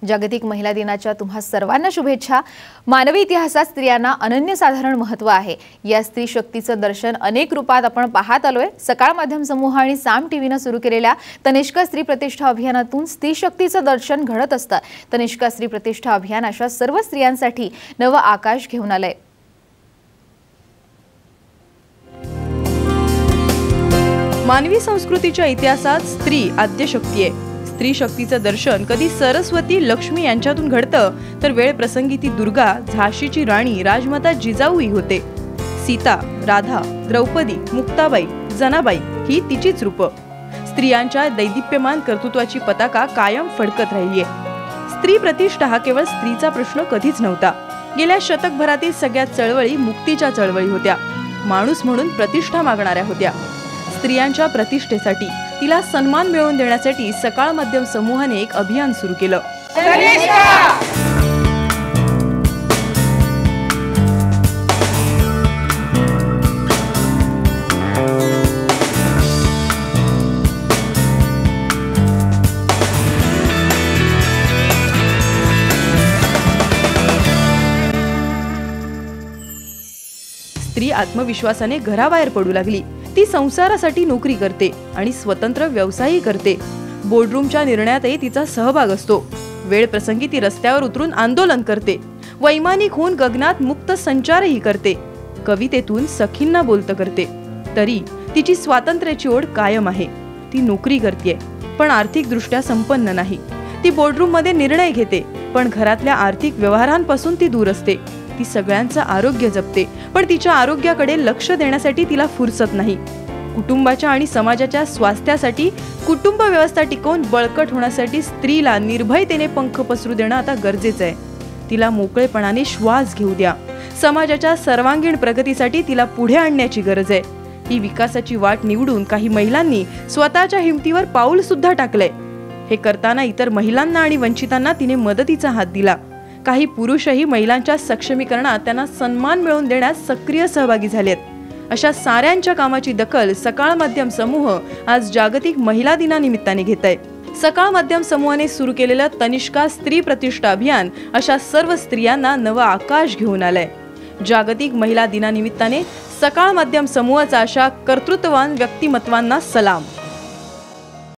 जागतिक महिला दिनाच्या तुम्हा सर्वांना शुभेच्छा। मानवी इतिहासात स्त्रियांना अनन्यसाधारण महत्त्व आहे। या स्त्री शक्तीचं दर्शन अनेक रूपात आपण पाहत आलोय। सकाळ माध्यम समूह आणि साम टीव्हीने सुरू केलेल्या तनिष्का स्त्री प्रतिष्ठा अभियानातून स्त्री शक्तीचं दर्शन घडत असतं। तनिष्का स्त्री प्रतिष्ठा अभियान अशा सर्व स्त्रियांसाठी नवं आकाश घेऊन आलंय। मानवी संस्कृतीच्या इतिहासात स्त्री आद्य शक्ती आहे। स्त्री शक्तीचं दर्शन कधी सरस्वती लक्ष्मी यांच्यातून घडतं, तर वेळ प्रसंगी ती दुर्गा, झाशीची राणी, राजमाता जिजाऊही होते। सीता, राधा, द्रौपदी, मुक्ताबाई, जनाबाई ही तिचीच रूप। स्त्रियांच्या दैदिप्यमान कर्तृत्वाची पताका कायम फडकत राहिली आहे। स्त्री प्रतिष्ठा हा केवळ स्त्रीचा प्रश्न कधीच नव्हता। गेल्या शतकभरातील सगळ्या चळवळी मुक्तीच्या चळवळी होत्या। माणूस म्हणून प्रतिष्ठा मागणाऱ्या होत्या। स्त्रियांच्या प्रतिष्ठेसाठी, तिला सन्मान मिळवून देण्यासाठी सकाळ माध्यम समूहाने एक अभियान सुरू केलं। स्त्री आत्मविश्वासाने घराबाहेर पडू लागली। ती संसारासाठी नोकरी करते आणि स्वतंत्र व्यवसायही करते। बोर्डरूमच्या निर्णयातही तिचा सहभाग असतो। वेळ प्रसंगी ती रस्त्यावर उतरून आंदोलन करते। वैमानिक होऊन गगनात मुक्त संचारही करते। कवितेतून सखींना बोलतं करते। तरी तिची स्वातंत्र्याची ओढ कायम आहे। ती नोकरी करते, पण आर्थिक दृष्ट्या संपन्न नाही। ती बोर्डरूम मध्ये निर्णय घेते, पण घरातल्या आर्थिक व्यवहारांपासून ती दूर असते। ती सगळ्यांचं आरोग्य जपते, पण तिच्या आरोग्याकडे लक्ष देण्यासाठी तिला फुरसत नाही। कुटुंबाच्या आणि समाजाच्या स्वास्थ्यासाठी, कुटुंब व्यवस्था टिकवून बळकट होण्यासाठी स्त्रीला निर्भयतेने पंख पसरू देणं आता गरजेचं आहे। तिला मोकळेपणाने श्वास घेऊ द्या। समाजाच्या सर्वांगीण प्रगतीसाठी तिला पुढे आणण्याची गरज आहे। ही विकासाची वाट निवडून काही महिलांनी स्वतःच्या हिमतीवर पाऊल सुद्धा टाकलंय। हे करताना इतर महिलांना आणि वंचितांना तिने मदतीचा हात दिला। काही पुरुषही महिलांच्या सक्षमीकरणात त्यांना सन्मान मिळवून देण्यास सक्रिय सहभागी झालेत। अशा साऱ्यांच्या कामाची दखल सकाळ माध्यम समूह आज जागतिक महिला दिनानिमित्ताने घेत आहे। सकाळ माध्यम समूहाने सुरू केलेलं तनिष्का स्त्री प्रतिष्ठा अभियान अशा सर्व स्त्रियांना नवं आकाश घेऊन आलंय। जागतिक महिला दिनानिमित्ताने सकाळ माध्यम समूहाचा अशा कर्तृत्ववान व्यक्तिमत्वांना सलाम।